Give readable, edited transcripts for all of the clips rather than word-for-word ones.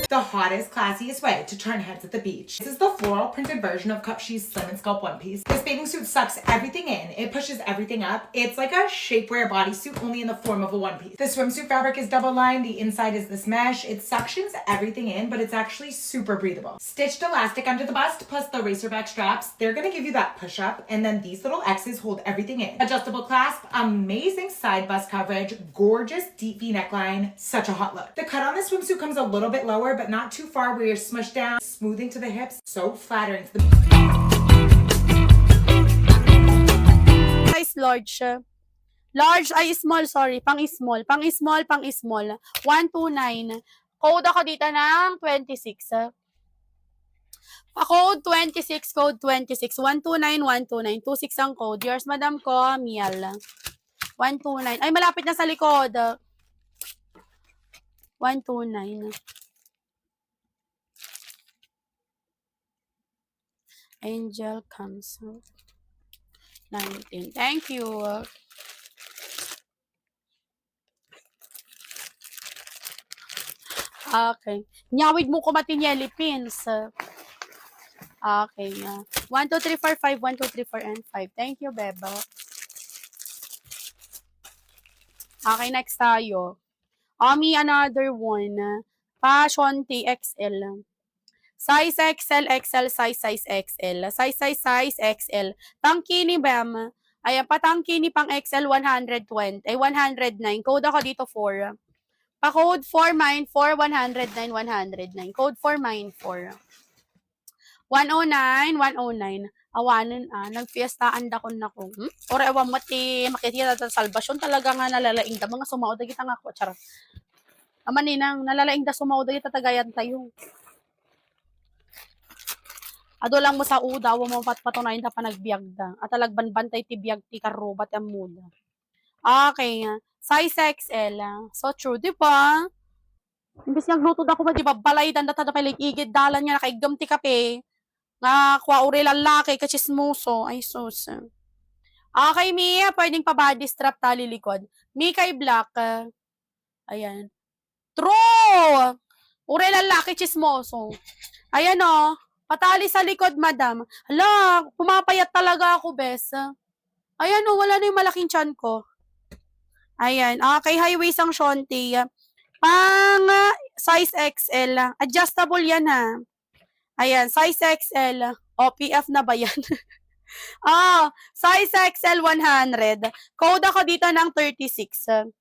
The hottest, classiest way to turn heads at the beach. This is the floral printed version of Cup She's Slim and Sculpt one piece. This bathing suit sucks everything in. It pushes everything up. It's like a shapewear bodysuit only in the form of a one piece. The swimsuit fabric is double lined. The inside is this mesh. It suctions everything in, but it's actually super breathable. Stitched elastic under the bust plus the racerback straps. They're gonna give you that push up, and then these little X's hold everything in. Adjustable clasp, amazing side bust coverage, gorgeous deep V neckline, such a hot look. The cut on this swimsuit comes a little bit lower, but not too far where you're smushed down, smoothing to the hips, so flattering to the size large. Large ay small, sorry. Pang-small. 129. Code ako dito ng 26. Pa-code 26, code 26. 129, 129. 26 ang code. Yours, madam ko, Miel. 129. Ay, malapit na sa likod. 129. Angel comes out. 19. Thank you. Okay. Nyawid mo ko matinyeli pins. Okay. 1, 2, 3, 4, 5. 1, 2, 3, 4, and 5. Thank you, Beba. Okay, next tayo. Me another one. Passion TXL. Size XL, XL, size XL. Size XL. Tangkini, Bam. Ayan, patangkini pang XL, 120. Ay, 109. Code ako dito 4. Pa-code 494, 109, 109. Code 494. 109, 109. Awanan, nagfiestaan da ko na ko. Or ewan mati, makikita sa salvation talaga nga nalalaing da. Mga sumaod, kita nga ko. Charot. Amaninang, nalalaing da sumaod, kita tagayan tayo. Ado lang mo sa uda, mo patpatunayin ta pa nagbiag da. At talagbanbantay ti biag ti karobat ang muda. Okay. Size XL. So true, di ba? Imbis nga glutod ako ba, di ba? Balay, danda tada pa igid dalan niya, nakaigam ti kape. Nga, kwa uri lalaki, kachismoso. Ay, sus. Okay, Mia, pwedeng pa body strap tali likod. Mi kay black. Ayan. True! Uri lalaki, chismoso. Ayan o. Patali sa likod, madam. Hala, pumapayat talaga ako, bes. Ayan o, wala na yung malaking tiyan ko. Ayan. Okay, high waist ang shonti. Pang size XL. Adjustable yan ha. Ayan, size XL. OPF na ba yan? Size XL 100. Code ako dito ng 36.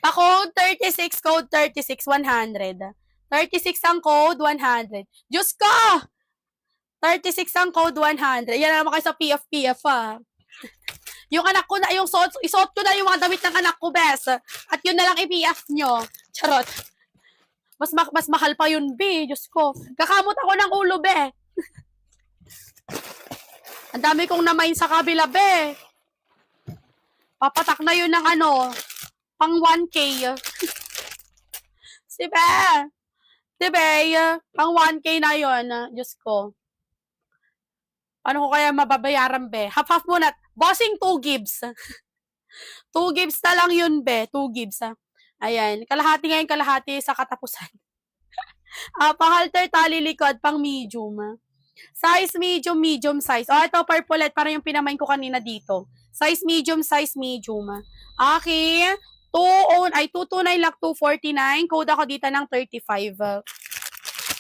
Pa-code 36, code 36, 100. 36 ang code, 100. Diyos ko! 36 ang code, 100. Yan naman kayo sa PF ha. Yung anak ko na, isuot ko na yung mga damit ng anak ko, bes. At yun na lang i-PF nyo. Charot. Mas mahal pa yun, be. Diyos ko. Kakamot ako ng ulo, be. Ang dami kong namain sa kabila, be. Papatak na yun ng pang 1K. Sibe. Pang 1K na yun. Diyos ko. Paano ko kaya mababayaran, be? Half-half muna. Bossing 2 gives. 2 gives na lang yun, be. 2 gives, ha. Ayan. Kalahati ngayon, kalahati sa katapusan. Pang-halter tali likod, pang medium. Size medium size. Ito, purple. Parang yung pinamain ko kanina dito. Size medium. Okay. 229 lang, 249. Code ako dito ng 35.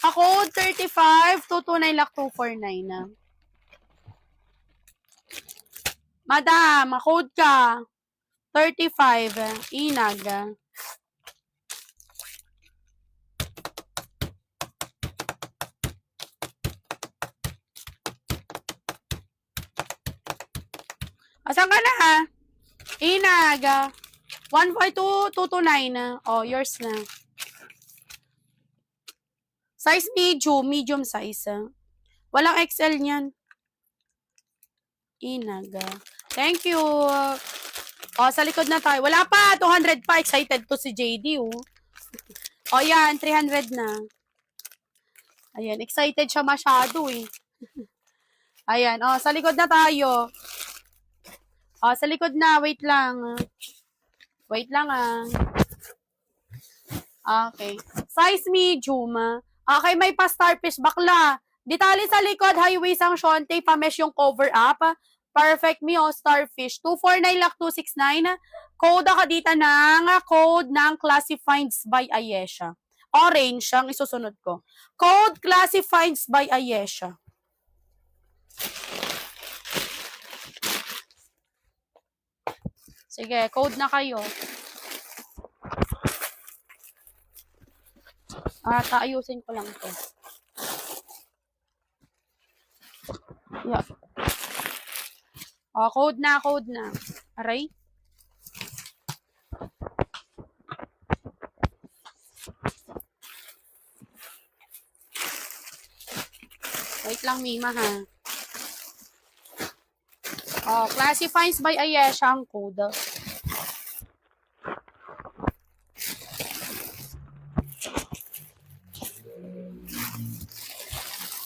Code 35, 229 lang, 249. Madam, code ka. 35. Inag. Asan ka na? Inag. 14229. Yours na. Size medium size. Walang XL niyan. Inaga. Thank you. Sa likod na tayo. Wala pa. 200 pa. Excited to si JD. Yan. 300 na. Ayan. Excited siya masyado eh. Ayan. Sa likod na tayo. Sa likod na. Wait lang. Okay. Size medium. Okay, may pa starfish bakla. Detalye sa likod, highway sanction, tape pa-mesh yung cover up. Perfect me, oh, starfish. 249 lakh 269. Code ka dito ng code ng classifieds by Ayesha. Orange ang isusunod ko. Code classifieds by Ayesha. Sige, code na kayo. Taayusin ko lang to. Yeah. Code na, code na. Aray. Wait lang, Mima, ha. Classifies by Ayesha ang code.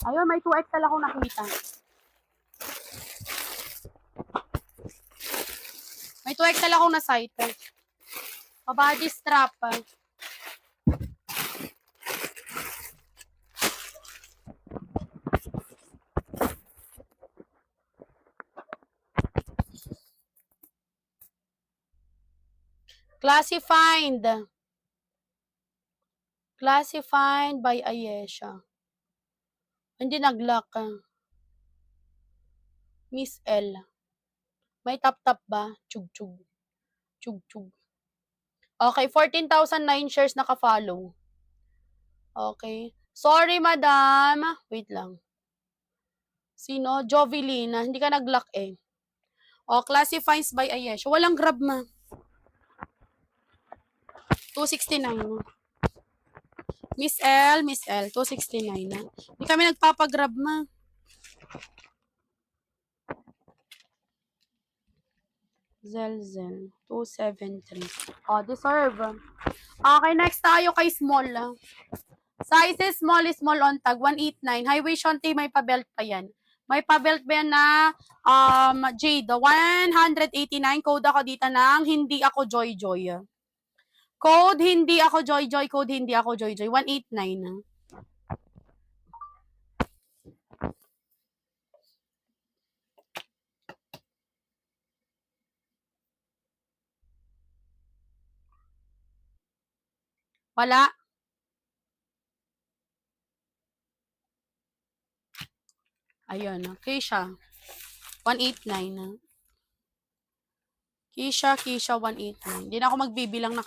Ayun, may 2XL ako nakita. May 2XL ako na site. Body strap. Classified. Classified by Ayesha. Hindi nag-lock. Miss L. May tap-tap ba? Chug-chug. Chug-chug. Okay, 14,009 shares naka-follow. Okay. Sorry, madam. Wait lang. Sino? Jovelina. Hindi ka nag-lock eh. Classifies by Ayesha. Walang grab, ma. 269. Miss L, 269 na. Hindi kami nagpapagrab, ma. Zelzel, 273. Deserve. Okay, next tayo kay small. Size is small on tag, 189. Highway shanty, may pa-belt pa yan. May pa-belt pa yan na Jade, 189. Code ako dito ng hindi ako Joy-Joy. Code hindi ako Joy-Joy, code hindi ako Joy-Joy, 189. Wala. Ayun, Keisha. 189. Keisha, 189. Hindi na ako magbibilang na